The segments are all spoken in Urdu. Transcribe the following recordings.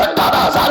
18,000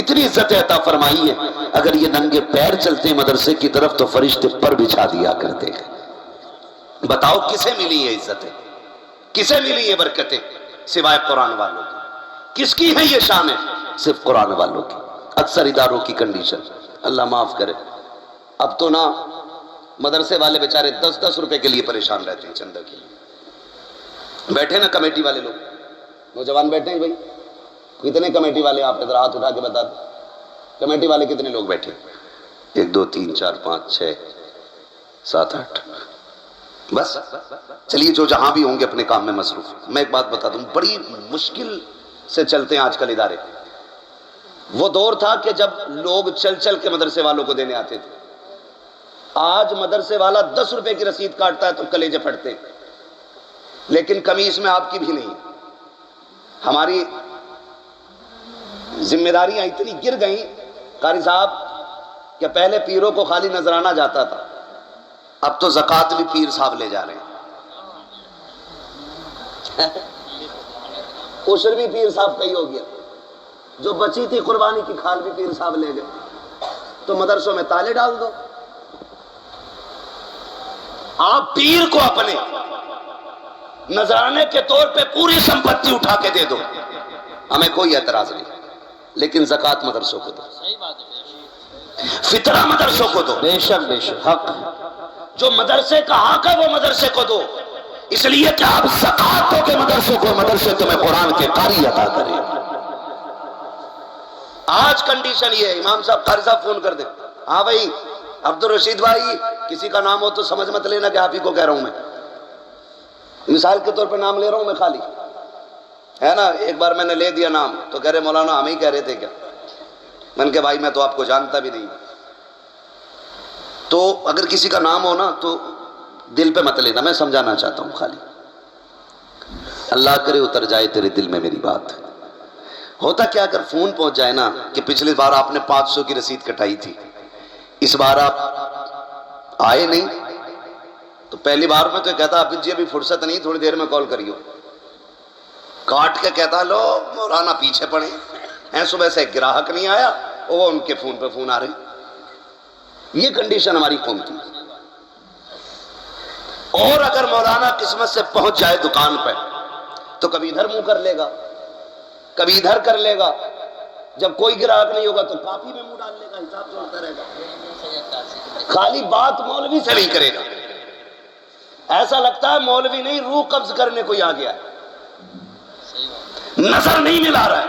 اتنی عزت عطا فرمائی ہے، اگر یہ ننگے پیر چلتے مدرسے کی طرف تو فرشتے پر بچھا دیا کرتے ہیں۔ بتاؤ کسے ملی یہ عزتیں، کسے ملی یہ برکتیں؟ سوائے قرآن والوں کی۔ کس کی ہے یہ شان ہے؟ صرف قرآن والوں کی۔ اکثر اداروں کی کنڈیشن، اللہ معاف کرے، اب تو نا مدرسے والے بیچارے 10-10 روپے کے لیے پریشان رہتے ہیں، چندہ کے لیے۔ بیٹھے نا کمیٹی والے لوگ، نوجوان بیٹھے ہیں بھائی، کتنے کمیٹی والے آپ ادھر ہاتھ اٹھا کے بتا دیں، کمیٹی والے کتنے لوگ بیٹھے؟ 1 2 3 4 5 6 7 8، بس چلیے جو جہاں بھی ہوں گے اپنے کام میں مصروف۔ میں ایک بات بتا دوں، بڑی مشکل سے چلتے ہیں آج کل ادارے۔ وہ دور تھا کہ جب لوگ چل چل کے مدرسے والوں کو دینے آتے تھے، آج مدرسے والا 10 روپے کی رسید کاٹتا ہے تو کلیجے پھٹتے، لیکن کمی اس میں آپ کی بھی نہیں۔ ہماری ذمہ داریاں اتنی گر گئیں قاری صاحب کہ پہلے پیروں کو خالی نذرانہ جاتا تھا، اب تو زکوٰۃ بھی پیر صاحب لے جا رہے ہیں، عشر بھی پیر صاحب کا ہی ہو گیا، جو بچی تھی قربانی کی کھال بھی پیر صاحب لے گئے۔ تو مدرسوں میں تالے ڈال دو، آپ پیر کو اپنے نذرانے کے طور پہ پوری سمپتی اٹھا کے دے دو، ہمیں کوئی اعتراض نہیں، لیکن زکوٰۃ مدرسوں کو دو، فطرہ مدرسوں کو دو، بے شک بے شک، حق جو مدرسے کا حق ہے وہ مدرسے کو دو، اس لیے کہ آپ زکوٰۃ دو کہ مدرسے کو، مدرسے تمہیں قرآن کے قاری عطا کرے۔ آج کنڈیشن یہ ہے، امام صاحب قاری صاحب فون کر دیں، ہاں بھائی عبدالرشید بھائی، کسی کا نام ہو تو سمجھ مت لینا کہ آپ ہی کو کہہ رہا ہوں میں، مثال کے طور پہ نام لے رہا ہوں میں خالی، ہے نا۔ ایک بار میں نے لے دیا نام تو کہہ رہے مولانا ہم ہی کہہ رہے تھے کیا؟ میں نے کہا بھائی میں تو آپ کو جانتا بھی نہیں، تو اگر کسی کا نام ہو نا تو دل پہ مت لینا، میں سمجھانا چاہتا ہوں خالی، اللہ کرے اتر جائے تیرے دل میں میری بات۔ ہوتا کیا اگر فون پہنچ جائے نا کہ پچھلی بار آپ نے 500 کی رسید کٹائی تھی، اس بار آپ آئے نہیں، تو پہلی بار میں تو کہتا آپ جی ابھی فرصت نہیں، تھوڑی دیر میں کال کریو، کاٹ کے کہتا لو مولانا پیچھے پڑے ہیں، صبح سے ایک گراہک نہیں آیا، وہ ان کے فون پہ فون آ رہے۔ یہ کنڈیشن ہماری قوم کی۔ اور اگر مولانا قسمت سے پہنچ جائے دکان پہ تو کبھی ادھر منہ کر لے گا، کبھی ادھر کر لے گا، جب کوئی گراہک نہیں ہوگا تو کاپی میں منہ ڈال لے گا، حساب چھوڑتا رہے گا، خالی بات مولوی سے نہیں کرے گا، ایسا لگتا ہے مولوی نہیں روح قبض کرنے کوئی آ گیا ہے، نظر نہیں ملا رہا ہے۔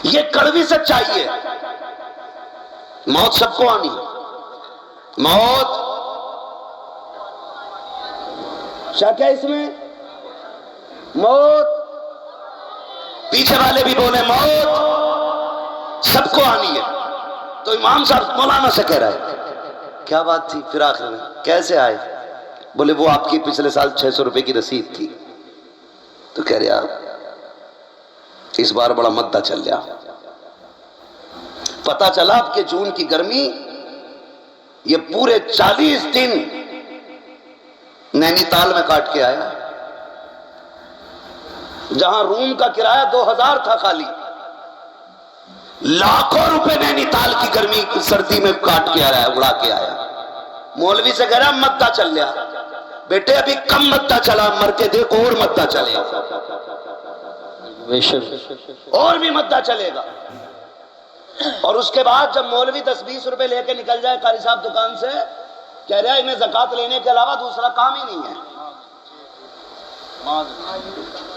یہ کڑوی سچائی ہے، موت سب کو آنی ہے، موت شک ہے اس میں، موت پیچھے والے بھی بولے موت سب کو آنی ہے۔ تو امام صاحب مولانا سے کہہ رہا ہے کیا بات تھی، پھر آخر میں کیسے آئے؟ بولے وہ آپ کی پچھلے سال 600 روپے کی رسید تھی، تو کہہ رہے آپ اس بار بڑا مدہ چل گیا، پتا چلا آپ کے جون کی گرمی یہ پورے 40 دن نینی تال میں کاٹ کے آیا، جہاں روم کا کرایہ 2000 تھا خالی، لاکھوں روپے نینی تال کی گرمی سردی میں کاٹ کے آیا، اڑا کے آیا۔ مولوی سے کہہ رہا مدہ چل گیا، بیٹے ابھی کم مدہ چلا، مر کے دیکھو اور مدہ چلے گا، اور بھی مدہ چلے گا۔ اور اس کے بعد جب مولوی 10-20 روپے لے کے نکل جائے قاری صاحب دکان سے، کہہ رہا ہے انہیں زکوٰۃ لینے کے علاوہ دوسرا کام ہی نہیں ہے۔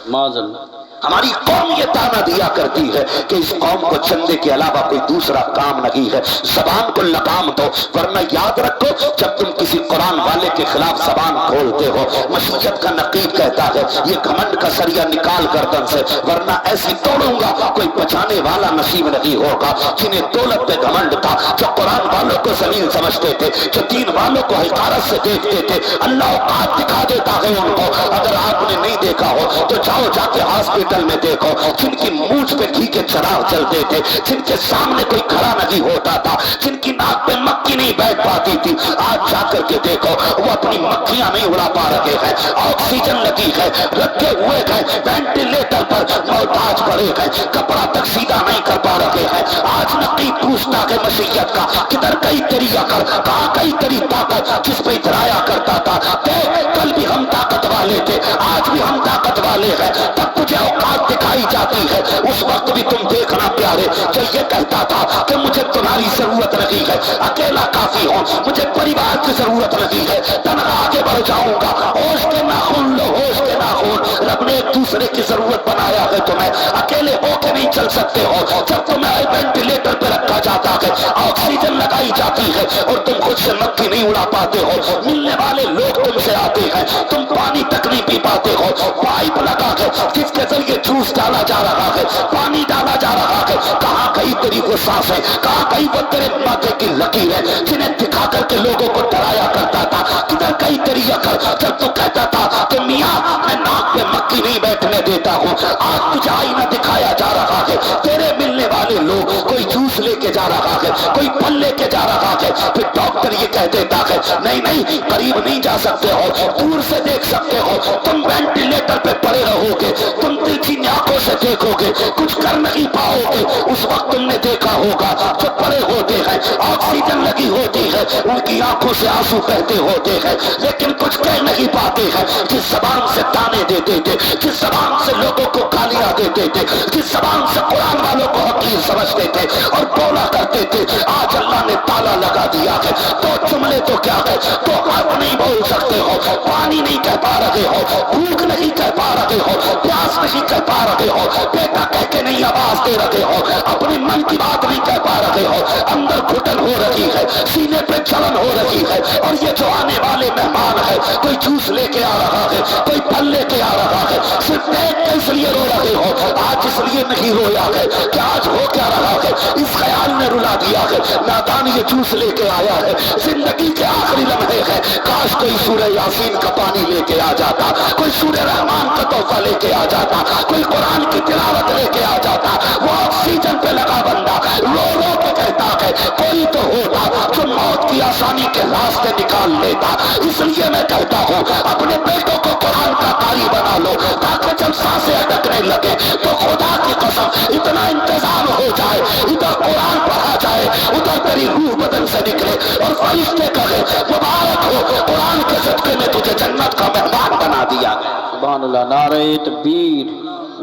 معاذ اللہ، ہماری قوم یہ تانا دیا کرتی ہے کہ اس قوم کو چندے کے علاوہ کوئی دوسرا کام نہیں ہے، زبان کو لگام دو، ورنہ یاد رکھو جب تم کسی قرآن والے کے خلاف زبان کھولتے ہو، مشیت کا نقیب کہتا ہے یہ گھمنڈ کا سریا نکال گردن سے، ورنہ ایسی توڑوں گا کوئی بچانے والا نصیب نہیں ہوگا۔ جنہیں دولت پہ گھمنڈ تھا، جو قرآن والوں کو زمین سمجھتے تھے، جو دین والوں کو حقارت سے دیکھتے تھے، اللہ اوقات دکھا دیتا ہے ان کو۔ اگر آپ نے نہیں دیکھا ہو تو جاؤ جا کے ہاسپٹل میں دیکھو، جن کی مونچھ پہ گھی کے چراغ چلتے تھے، جن کے سامنے کوئی کھڑا نہیں ہوتا تھا، جن کی ناک پہ مکھی نہیں نہیں بیٹھ پاتی تھی، آج جا کر کے دیکھو وہ اپنی مکھیاں نہیں اڑا پا رہے ہیں، آکسیجن لگی ہے، رکھے ہوئے ہیں وینٹیلیٹر پر، محتاج پڑے ہیں، کپڑا تک سیدھا نہیں کر پا رہے ہیں۔ آج نقیب پوچھتا ہے مشیت کا، کدھر گئی تیری عقل، کہاں گئی تیری طاقت جس پہ اترایا کرتا تھا؟ دیکھ کل بھی ہم طاقت والے تھے، آج بھی ہم طاقت والے ہیں، تب تجھے اوقات دکھائی جاتی ہے، اس وقت بھی تم دیکھنا پیارے، جو یہ کہتا تھا کہ مجھے تمہاری ضرورت نہیں ہے، اکیلا کافی ہوں، مجھے پریوار کی ضرورت نہیں ہے، تنہا آگے بڑھ جاؤں گا، ہوش کے ناخن لو، ہوش کے ناخن، رب نے ایک دوسرے کی ضرورت بنایا ہے تمہیں، اکیلے ہو کے نہیں چل سکتے ہو، جب تمہیں وینٹیلیٹر پہ رکھا جاتا ہے، آکسیجن لگائی جاتی ہے اور تم خود سے مکھی نہیں اڑا پاتے ہو، ملنے والے لوگ تم سے آتے ہیں، تم پانی تک نہیں پی پاتے ہو، پائپ لگا ہے جس کے ذریعے جوس ڈالا جا رہا ہے، پانی ڈالا جا رہا ہے، کہاں گئی تیری وہ سانسیں، کہاں گئی وہ تیرے ماتھے کی لکیریں جنہیں دکھا کر کے لوگوں کو ڈرایا کرتا تھا، کدھر گئی تیری عقل جب تو کہتا تھا کہ میاں میں ناک پہ مکھی نہیں بیٹھنے دیتا ہوں، آج تجھے آئینہ دکھایا جا رہا ہے، تیرے ملنے والے لوگ کوئی جوس لے کے جا رہا ہے، کوئی پھل لے کے جا رہا ہے، پھر ڈاکٹر یہ کہہ دیتا ہے نہیں نہیں قریب نہیں جا سکتے ہو، دور سے دیکھ سکتے ہو، تم وینٹیلیٹر پہ پڑے رہو گے، تم تلچھی آنکھوں سے دیکھو گے، کچھ کر نہیں پاؤ گے، اس وقت تم نے دیکھا ہوگا جو پڑے ہوتے ہیں، آکسیجن لگی ہوتی ہے، ان کی آنکھوں سے آنسو بہتے ہوتے ہیں، لیکن کچھ کہہ نہیں پاتے ہیں، جس زبان سے تانے دیتے تھے، جس زبان سے لوگوں کو گالیاں دیتے تھے، جس زبان سے قرآن والوں کو حقیر سمجھتے تھے اور بولا کرتے تھے، آج اللہ نے تالا لگا دیا ہے، تو جملے تو کیا ہے، تو حق نہیں بول سکتے ہو، پانی نہیں کہہ پا رہے ہو، بھوک نہیں کہہ پا رہے ہو، پیاس نہیں کہہ پا رہے ہو، بیٹا کہہ کے نہیں آواز دے رہے ہو، اپنی من کی بات نہیں کہہ پا رہے ہو، اندر گھٹن ہو رہی ہے، سینے پہ جلن ہو رہی ہے، اور یہ جو آنے والے مہمان ہے، کوئی جوس لے کے آ رہا ہے، کوئی پھل لے کے آ رہا ہے، صرف دیکھ کے اس لیے رو رہے ہو، آج اس لیے نہیں رویا ہے کہ آج ہو کیا رہا ہے، اس خیال نے رلا دیا ہے، نادان یہ جوس لے کے آیا ہے، زندگی کے آخری لمحے ہے، کاش کوئی سورہ یاسین کا پانی لے کے آ جاتا، کوئی سورہ رحمان کا تحفہ لے کے آ جاتا، کوئی قرآن کی تلاوت لے کے آ جاتا، وہ آکسیجن پہ لگا بندہ رو رو کے کہتا ہے کوئی تو ہوتا جو موت کی آسانی کے راستے نکال لیتا، اس لیے میں کہتا ہوں اپنے بیٹوں کو قرآن کا قاری بنا لو، تاکہ جب سانسیں اٹکنے لگے تو خدا کی قسم اتنا انتظام ہو جائے، ادھر قرآن پڑھا جائے، ادھر تیری روح بدن سے نکلے اور فرشتے کہے مبارک ہو، قرآن کے صدقے میں تجھے جنت کا مہمان بنا دیا گیا۔ سبحان اللہ، نعرہ تکبیر،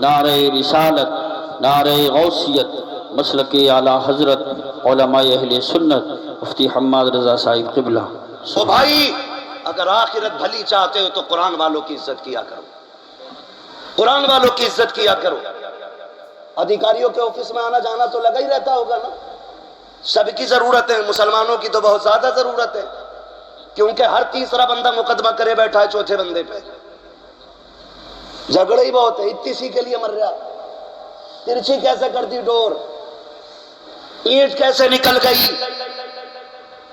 نعرہ رسالت، نعرہ غوثیت، مسلک اعلیٰ حضرت علماء اہل سنت مفتی حماد رضا صاحب قبلہ۔ او بھائی اگر آخرت بھلی چاہتے ہو تو قرآن والوں کی عزت کیا کرو، قرآن والوں کی عزت کیا کرو۔ ادھیکاریوں کے آفس میں آنا جانا تو لگا ہی رہتا ہوگا نا، سب کی ضرورت ہے، مسلمانوں کی تو بہت زیادہ ضرورت ہے، کیونکہ ہر تیسرا بندہ مقدمہ کرے بیٹھا ہے چوتھے بندے پہ، جھگڑے ہی بہت ہے، اتنی سی کے لیے مر رہا، ترچھی کیسے کر دی ڈور، اینٹ کیسے نکل گئی،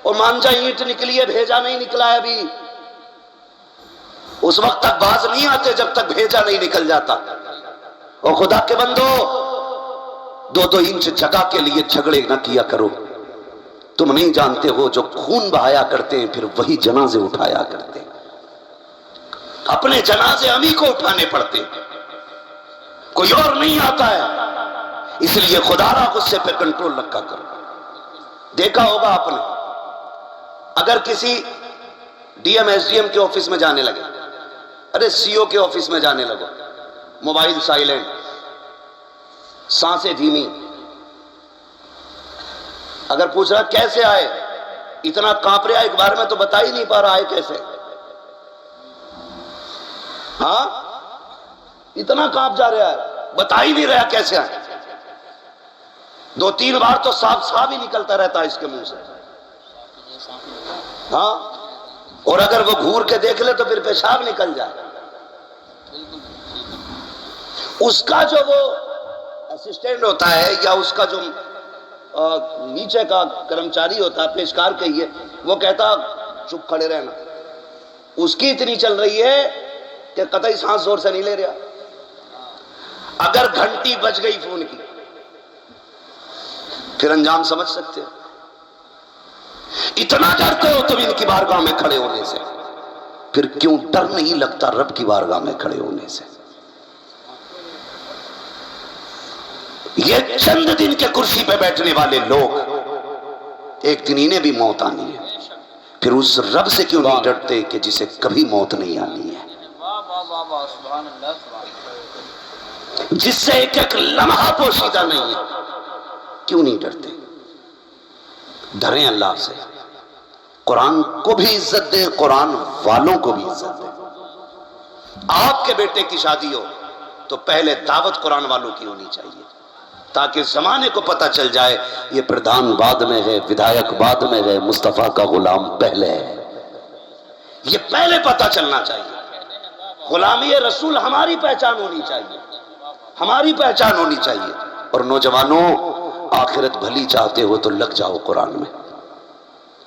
اور مانجا اینٹ نکلی ہے بھیجا نہیں نکلا ہے ابھی، اس وقت تک باز نہیں آتے جب تک بھیجا نہیں نکل جاتا۔ اور خدا کے بندو 2-2 انچ جگہ کے لیے جھگڑے نہ کیا کرو، تم نہیں جانتے ہو جو خون بہایا کرتے ہیں پھر وہی جنازے اٹھایا کرتے ہیں، اپنے جنازے ہم ہی کو اٹھانے پڑتے ہیں، کوئی اور نہیں آتا ہے، اس لیے خدا را غصے پہ کنٹرول رکھا کرو۔ دیکھا ہوگا آپ نے اگر کسی D M S D M کے آفس میں جانے لگے، ارے سی او کے آفس میں جانے لگو، موبائل سائلنٹ، سانسیں دھیمی، اگر پوچھ رہا کیسے آئے، اتنا کانپ رہا ایک بار میں تو بتا ہی نہیں پا رہا ہے کیسے، ہاں اتنا کانپ جا رہا ہے بتا ہی نہیں رہا کیسے آئے، 2-3 بار تو صاف ہی نکلتا رہتا ہے اس کے منہ سے، ہاں، اور اگر وہ گھور کے دیکھ لے تو پھر پیشاب نکل جائے۔ اس کا جو وہ اسسٹنٹ ہوتا ہے یا اس کا جو نیچے کا کرمچاری ہوتا ہے، پیشکار کہیے، وہ کہتا چپ کھڑے رہنا، اس کی اتنی چل رہی ہے کہ قطعی سانس زور سے نہیں لے رہا، اگر گھنٹی بج گئی فون کی پھر انجام سمجھ سکتے ہیں۔ اتنا ڈرتے ہو تم ان کی بارگاہ میں کھڑے ہونے سے، پھر کیوں ڈر نہیں لگتا رب کی بارگاہ میں کھڑے ہونے سے؟ یہ چند دن کے کرسی پہ بیٹھنے والے لوگ، ایک دن انہیں بھی موت آنی ہے، پھر اس رب سے کیوں نہیں ڈرتے کہ جسے کبھی موت نہیں آنی ہے، جس سے ایک ایک لمحہ پوشیدہ نہیں ہے؟ کیوں نہیں ڈرتے؟ ڈریں اللہ سے، قرآن کو بھی عزت دیں، قرآن والوں کو بھی عزت دیں۔ آپ کے بیٹے کی شادی ہو تو پہلے دعوت قرآن والوں کی ہونی چاہیے، تاکہ زمانے کو پتہ چل جائے یہ پردھان بعد میں ہے، ودھایک بعد میں ہے، مصطفیٰ کا غلام پہلے ہے، یہ پہلے پتہ چلنا چاہیے۔ غلامی رسول ہماری پہچان ہونی چاہیے، ہماری پہچان ہونی چاہیے۔ اور نوجوانوں، آخرت بھلی چاہتے ہو تو لگ جاؤ قرآن میں،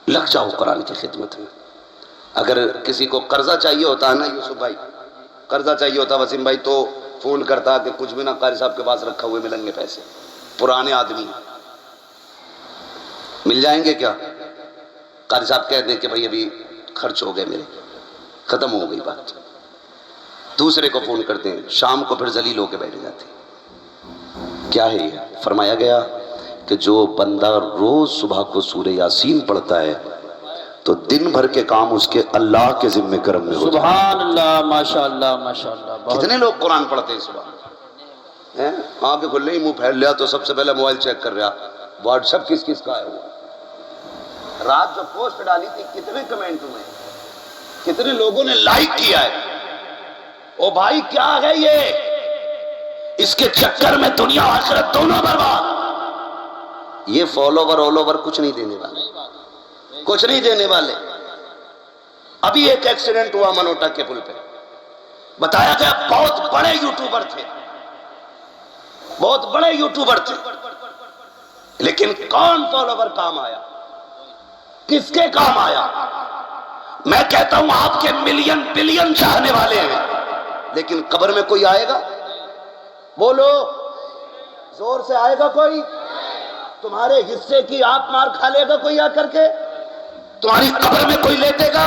لگ جاؤ قرآن کی خدمت میں۔ اگر کسی کو قرضہ چاہیے ہوتا ہے نا یوسف بھائی، قرضہ چاہیے ہوتا وسیم بھائی، تو فون کرتا کہ کچھ بھی نہ قاری صاحب کے پاس رکھا ہوئے ملیں گے پیسے، پرانے آدمی مل جائیں گے کیا؟ قاری صاحب کہہ دیں کہ بھائی ابھی خرچ ہو گئے میرے، ختم ہو گئی بات، دوسرے کو فون کرتے ہیں، شام کو پھر ذلیل ہو کے بیٹھ جاتے ہیں۔ کیا ہے یہ؟ فرمایا گیا کہ جو بندہ روز صبح کو سورہ یاسین پڑھتا ہے تو دن بھر کے کام اس کے اللہ کے ذمہ کرم میں ہو جاتے ہیں۔ سبحان اللہ، ماشاءاللہ ماشاءاللہ۔ کتنے لوگ قرآن پڑھتے ہیں صبح؟ آنکھ کھل رہی، منہ پھیل لیا تو سب سے پہلے موبائل چیک کر رہا، واٹس ایپ کس کس کا ہے وہ، رات جو پوسٹ ڈالی تھی کتنے کمنٹ ہوئے، کتنے لوگوں نے لائک کیا ہے۔ او بھائی کیا ہے یہ؟ اس کے چکر میں دنیا آخرت دونوں برباد۔ یہ فالوور آل اوور کچھ نہیں دینے والے، کچھ نہیں دینے والے۔ ابھی ایک ایکسیڈنٹ ہوا منوٹا کے پل پہ، بتایا گیا بہت بڑے یوٹیوبر تھے، بہت بڑے یوٹیوبر تھے، لیکن کون فالوور کام آیا؟ کس کے کام آیا؟ میں کہتا ہوں آپ کے ملین بلین چاہنے والے ہیں، لیکن قبر میں کوئی آئے گا؟ بولو زور سے، آئے گا کوئی؟ تمہارے حصے کی آپ مار کھا لے گا کوئی آ کر کے؟ تمہاری قبر میں کوئی لیتے گا؟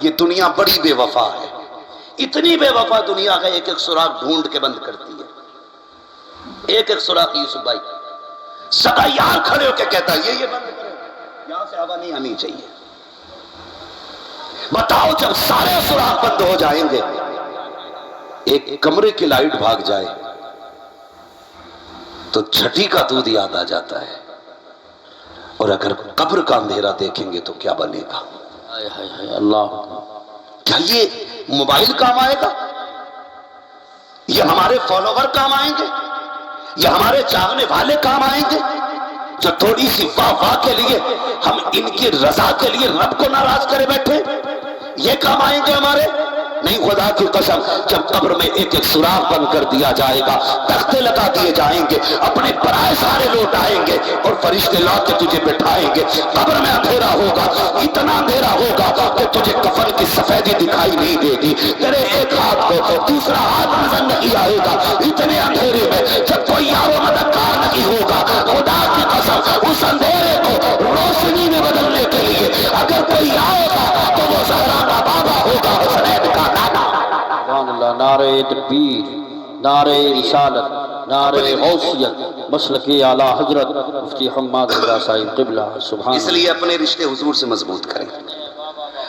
یہ دنیا بڑی بے وفا ہے، اتنی بے وفا دنیا کا ایک ایک سوراخ ڈھونڈ کے بند کرتی ہے، ایک ایک سوراخ۔ یوسف بھائی سگا یار کھڑے ہو کے کہتا ہے یہ بند کرو، یہاں سے ہوا نہیں آنی چاہیے۔ بتاؤ جب سارے سوراخ بند ہو جائیں گے، ایک کمرے کی لائٹ بھاگ جائے تو چھٹی کا دودھ یاد آ جاتا ہے، اور اگر قبر کا اندھیرا دیکھیں گے تو کیا بنے گا؟ اللہ، کیا یہ موبائل کام آئے گا؟ یہ ہمارے فالوور کام آئیں گے؟ یہ ہمارے چاہنے والے کام آئیں گے جو تھوڑی سی واہ واہ کے لیے ہم ان کی رضا کے لیے رب کو ناراض کرے بیٹھے؟ یہ کام آئیں گے ہمارے؟ نہیں، خدا کی قسم، جب قبر میں ایک ایک سوراخ بند کر دیا جائے گا، تختے لگا دیے جائیں گے، اپنے پرائے سارے لوٹ آئیں گے اور فرشتے لا کے تجھے بٹھائیں گے۔ قبر میں اندھیرا ہوگا، اتنا اندھیرا ہوگا کہ تجھے کفن کی سفیدی دکھائی نہیں دے گی، تیرے ایک ہاتھ کو دوسرا ہاتھ نظر نہیں آئے گا، اتنے اندھیرے میں جب کوئی یار و مددگار نہیں ہوگا۔ خدا کی قسم، اس اندھیرے کو روشنی میں بدلنے کے لیے اگر کوئی آئے گا تو وہ زہرا کا بابا ہوگا، حسنین کا نانا۔ سبحان اللہ، نعرہ تکبیر، نعرہ رسالت، نعرہ غوثیت، مسلک اعلیٰ حضرت مفتی حماد رضا صاحب قبلہ۔ سبحان اس لیے اپنے رشتے حضور سے مضبوط کریں۔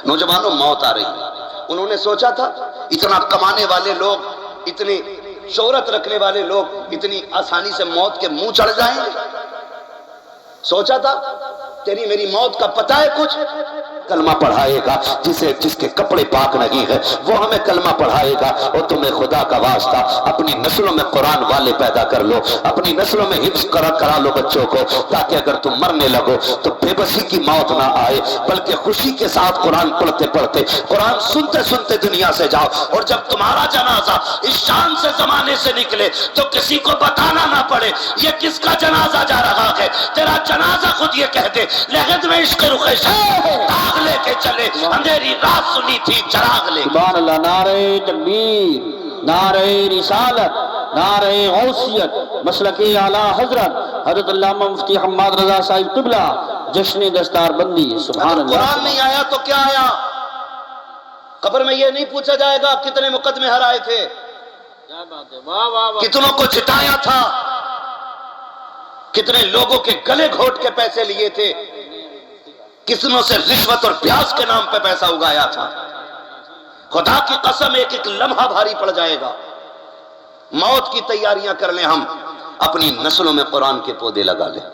نوجوانوں، موت آ رہی ہے، انہوں نے سوچا تھا اتنا کمانے والے لوگ، اتنی شہرت رکھنے والے لوگ اتنی آسانی سے موت کے منہ چڑھ جائیں گے؟ سوچا تھا تیری میری موت کا پتہ ہے کچھ؟ کلمہ پڑھائے گا، جس کے کپڑے پاک نہیں ہے وہ ہمیں کلمہ پڑھائے گا۔ اور تمہیں خدا کا واسطہ اپنی نسلوں میں قرآن والے پیدا کر لو، اپنی نسلوں میں حفظ کرا لو بچوں کو، تاکہ اگر تم مرنے لگو تو بے بسی کی موت نہ آئے، بلکہ خوشی کے ساتھ قرآن پڑھتے پڑھتے، قرآن سنتے سنتے دنیا سے جاؤ۔ اور جب تمہارا جنازہ اس شان سے زمانے سے نکلے تو کسی کو بتانا نہ پڑے یہ کس کا جنازہ جا رہا ہے، تیرا جنازہ خود یہ کہہ دے لحد میں عشق رخ شاہ داغ لے کے چلے، اندھیری رات سنی تھی چراغ لے کے۔ سبحان اللہ، نعرہ تکبیر، نعرہ رسالت، نعرہ غوثیت، مسلک اعلیٰ حضرت حضرت علامہ مفتی حماد رضا صاحب قبلہ جشن دستار بندی سبحان اگر قرآن اللہ نہیں آیا تو کیا آیا؟ قبر میں یہ نہیں پوچھا جائے گا کتنے مقدمے ہرائے تھے، کیا بات ہے، واہ واہ واہ، کتنوں کو جتایا تھا، کتنے لوگوں کے گلے گھونٹ کے پیسے لیے تھے، کتنوں سے رشوت اور پیاز کے نام پہ پیسہ اگایا تھا۔ خدا کی قسم ایک ایک لمحہ بھاری پڑ جائے گا۔ موت کی تیاریاں کر لیں ہم، اپنی نسلوں میں قرآن کے پودے لگا لیں۔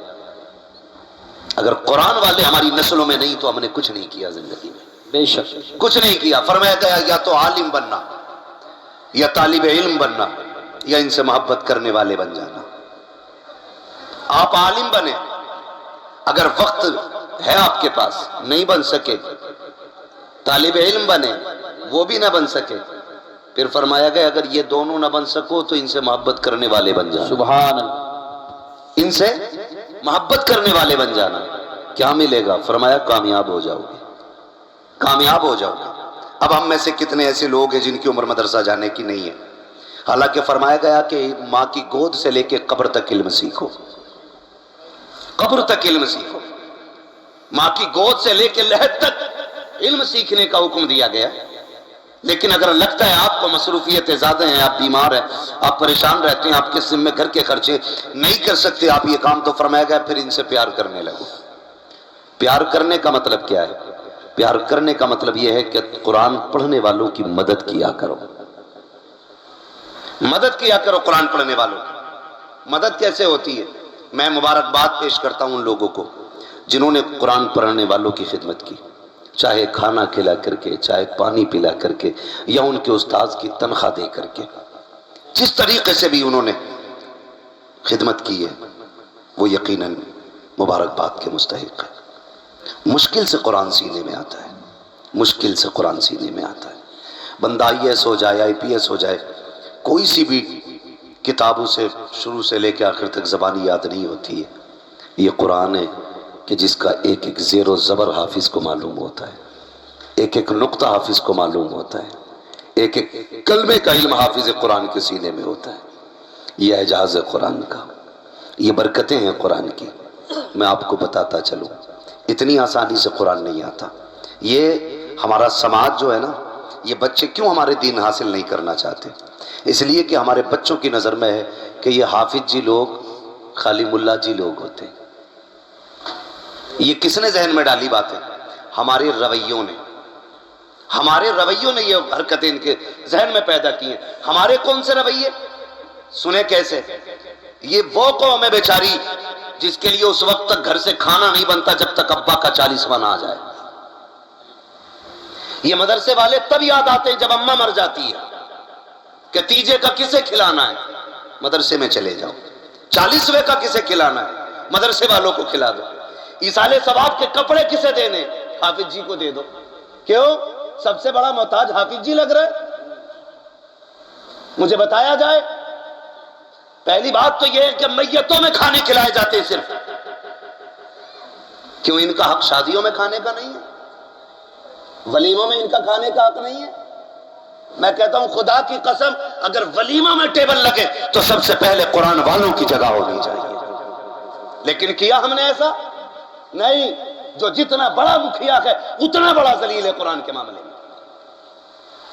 اگر قرآن والے ہماری نسلوں میں نہیں تو ہم نے کچھ نہیں کیا زندگی میں، بے شک کچھ نہیں کیا۔ فرمایا گیا یا تو عالم بننا، یا طالب علم بننا، یا ان سے محبت کرنے والے بن جانا۔ آپ عالم بنے، اگر وقت ہے آپ کے پاس نہیں بن سکے، طالب علم بنے وہ بھی نہ بن سکے، پھر فرمایا گیا اگر یہ دونوں نہ بن سکو تو ان سے محبت کرنے والے بن جانا، سبحان اللہ، ان سے محبت کرنے والے بن جانا۔ کیا ملے گا؟ فرمایا کامیاب ہو جاؤ گے، کامیاب ہو جاؤ گے۔ اب ہم میں سے کتنے ایسے لوگ ہیں جن کی عمر مدرسہ جانے کی نہیں ہے، حالانکہ فرمایا گیا کہ ماں کی گود سے لے کے قبر تک علم سیکھو، قبر تک علم سیکھو، ماں کی گود سے لے کے لحد تک علم سیکھنے کا حکم دیا گیا۔ لیکن اگر لگتا ہے آپ کو مصروفیتیں زیادہ ہیں، آپ بیمار ہیں، آپ پریشان رہتے ہیں، آپ کے ذمہ گھر کے خرچے نہیں کر سکتے آپ یہ کام، تو فرمایا گیا پھر ان سے پیار کرنے لگو۔ پیار کرنے کا مطلب کیا ہے؟ پیار کرنے کا مطلب یہ ہے کہ قرآن پڑھنے والوں کی مدد کیا کرو، مدد کیا کرو قرآن پڑھنے والوں کی۔ مدد کیسے ہوتی ہے؟ میں مبارکباد پیش کرتا ہوں ان لوگوں کو جنہوں نے قرآن پڑھنے والوں کی خدمت کی، چاہے کھانا کھلا کر کے، چاہے پانی پلا کر کے، یا ان کے استاذ کی تنخواہ دے کر کے، جس طریقے سے بھی انہوں نے خدمت کی ہے وہ یقیناً مبارکباد کے مستحق ہے۔ مشکل سے قرآن سینے میں آتا ہے، مشکل سے قرآن سینے میں آتا ہے۔ بندہ آئی ایس ہو جائے، آئی پی ایس ہو جائے، کوئی سی بھی کتابوں سے شروع سے لے کے آخر تک زبانی یاد نہیں ہوتی ہے۔ یہ قرآن ہے کہ جس کا ایک ایک زیر و زبر حافظ کو معلوم ہوتا ہے، ایک ایک نقطہ حافظ کو معلوم ہوتا ہے، ایک ایک کلمے کا علم حافظ قرآن کے سینے میں ہوتا ہے۔ یہ اعجاز ہے قرآن کا، یہ برکتیں ہیں قرآن کی۔ میں آپ کو بتاتا چلوں، اتنی آسانی سے قرآن نہیں آتا۔ یہ ہمارا سماج جو ہے نا، یہ بچے کیوں ہمارے دین حاصل نہیں کرنا چاہتے؟ اس لیے کہ ہمارے بچوں کی نظر میں ہے کہ یہ حافظ جی لوگ خالی ملا جی لوگ ہوتے ہیں۔ یہ کس نے ذہن میں ڈالی باتیں؟ ہمارے رویوں نے، ہمارے رویوں نے یہ حرکتیں ان کے ذہن میں پیدا کی ہیں۔ ہمارے کون سے رویے؟ سنیں کیسے؟ یہ وہ قوم ہے بیچاری جس کے لیے اس وقت تک گھر سے کھانا نہیں بنتا جب تک ابا کا 40واں نہ آ جائے۔ یہ مدرسے والے تب یاد آتے ہیں جب اماں مر جاتی ہے کہ تیجے کا کسے کھلانا ہے، مدرسے میں چلے جاؤ۔ 40ویں کا کسے کھلانا ہے، مدرسے والوں کو کھلا دو۔ ایصال ثواب کے کپڑے کسے دینے؟ حافظ جی کو دے دو۔ کیوں؟ سب سے بڑا محتاج حافظ جی لگ رہا ہے؟ مجھے بتایا جائے۔ پہلی بات تو یہ ہے کہ میتوں میں کھانے کھلائے جاتے ہیں صرف، کیوں ان کا حق شادیوں میں کھانے کا نہیں ہے؟ ولیموں میں ان کا کھانے کا حق نہیں ہے؟ میں کہتا ہوں خدا کی قسم اگر ولیمہ میں ٹیبل لگے تو سب سے پہلے قرآن والوں کی جگہ ہونی چاہیے۔ لیکن کیا ہم نے ایسا؟ نہیں۔ جو جتنا بڑا مکھیا ہے اتنا بڑا ذلیل ہے قرآن کے معاملے میں۔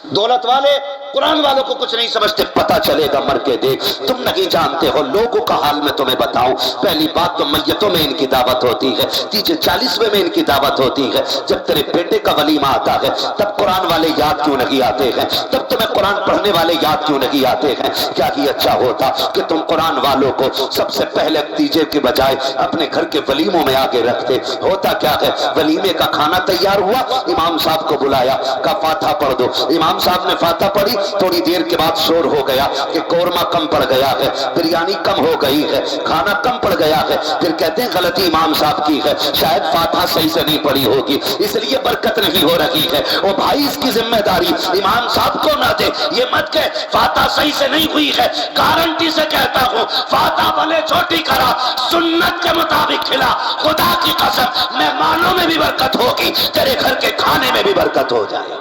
دولت والے قرآن والوں کو کچھ نہیں سمجھتے۔ پتہ چلے گا مر کے دیکھ، تم نہیں جانتے ہو لوگوں کا حال میں تمہیں بتاؤں۔ پہلی بات تو میتوں میں ان کی دعوت ہوتی ہے، تیجے 40ویں میں ان کی دعوت ہوتی ہے۔ جب تیرے بیٹے کا ولیمہ آتا ہے تب قرآن والے یاد کیوں نہیں آتے ہیں؟ تب تمہیں قرآن پڑھنے والے یاد کیوں نہیں آتے ہیں؟ کیا ہی اچھا ہوتا کہ تم قرآن والوں کو سب سے پہلے تیجے کے بجائے اپنے گھر کے ولیموں میں آگے رکھتے۔ ہوتا کیا ہے، ولیمے کا کھانا تیار ہوا، امام صاحب کو بلایا، کہا فاتحہ پڑھ دو۔ امام صاحب نے فاتحہ پڑھی، تھوڑی دیر کے بعد شور ہو گیا کہ قورمہ کم پڑ گیا ہے، بریانی کم ہو گئی ہے، کھانا کم پڑ گیا ہے۔ پھر کہتے ہیں غلطی امام صاحب کی ہے، شاید فاتحہ صحیح سے نہیں پڑھی ہوگی اس لیے برکت نہیں ہو رہی ہے۔ او بھائی اس کی ذمہ داری امام صاحب کو نہ دے، یہ مت کہ فاتحہ صحیح سے نہیں ہوئی ہے، گارنٹی سے کہتا ہوں فاتحہ بھلے چھوٹی کرا، سنت کے مطابق کھلا، خدا کی قسم مہمانوں میں بھی برکت ہوگی، تیرے گھر کے کھانے میں بھی برکت ہو جائے گی۔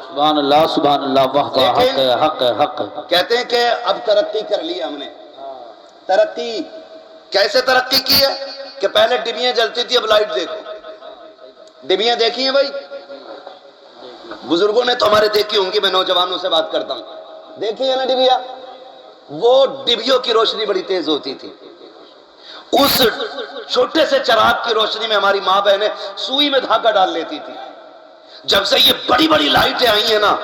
سبحان اللہ سبحان اللہ، واہ واہ، حق ہے حق ہے حق ہے۔ کہتے ہیں کہ اب ترقی کر لی ہم نے۔ ترقی کیسے ترقی کی ہے کہ پہلے ڈبیاں جلتی تھی، اب لائٹ دیکھو۔ ڈبیاں دیکھی ہیں بھائی؟ بزرگوں نے تو ہمارے دیکھی ہوں گی، میں نوجوانوں سے بات کرتا ہوں، دیکھی ہے نا ڈبیا؟ وہ ڈبیوں کی روشنی بڑی تیز ہوتی تھی، اس چھوٹے سے چراغ کی روشنی میں ہماری ماں بہنیں سوئی میں دھاگا ڈال لیتی تھی۔ جب سے یہ بڑی بڑی لائٹیں آئی ہیں نا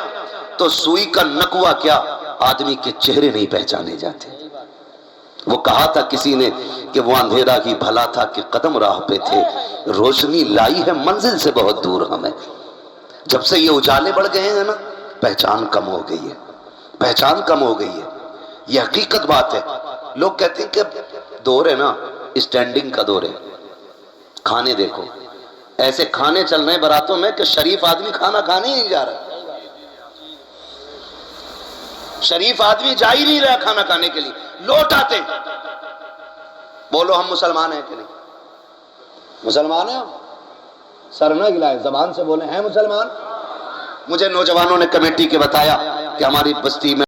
تو سوئی کا نکوا کیا، آدمی کے چہرے نہیں پہچانے جاتے۔ وہ کہا تھا کسی نے کہ وہ اندھیرا ہی بھلا تھا کہ قدم راہ پہ تھے، روشنی لائی ہے منزل سے بہت دور ہمیں۔ جب سے یہ اجالے بڑھ گئے ہیں نا، پہچان کم ہو گئی ہے، پہچان کم ہو گئی ہے، یہ حقیقت بات ہے۔ لوگ کہتے ہیں کہ دور ہے نا اسٹینڈنگ کا دور ہے، کھانے دیکھو، ایسے کھانے چل رہے ہیں براتوں میں کہ شریف آدمی کھانا کھانے ہی نہیں جا رہا، شریف آدمی جا ہی نہیں رہا کھانا کھانے کے لیے، لوٹ آتے ہیں۔ بولو ہم مسلمان ہیں کہ نہیں؟ مسلمان ہیں ہم؟ سر نہ ہلائیں، زبان سے بولیں ہیں مسلمان؟ مجھے نوجوانوں نے کمیٹی کے بتایا کہ ہماری بستی میں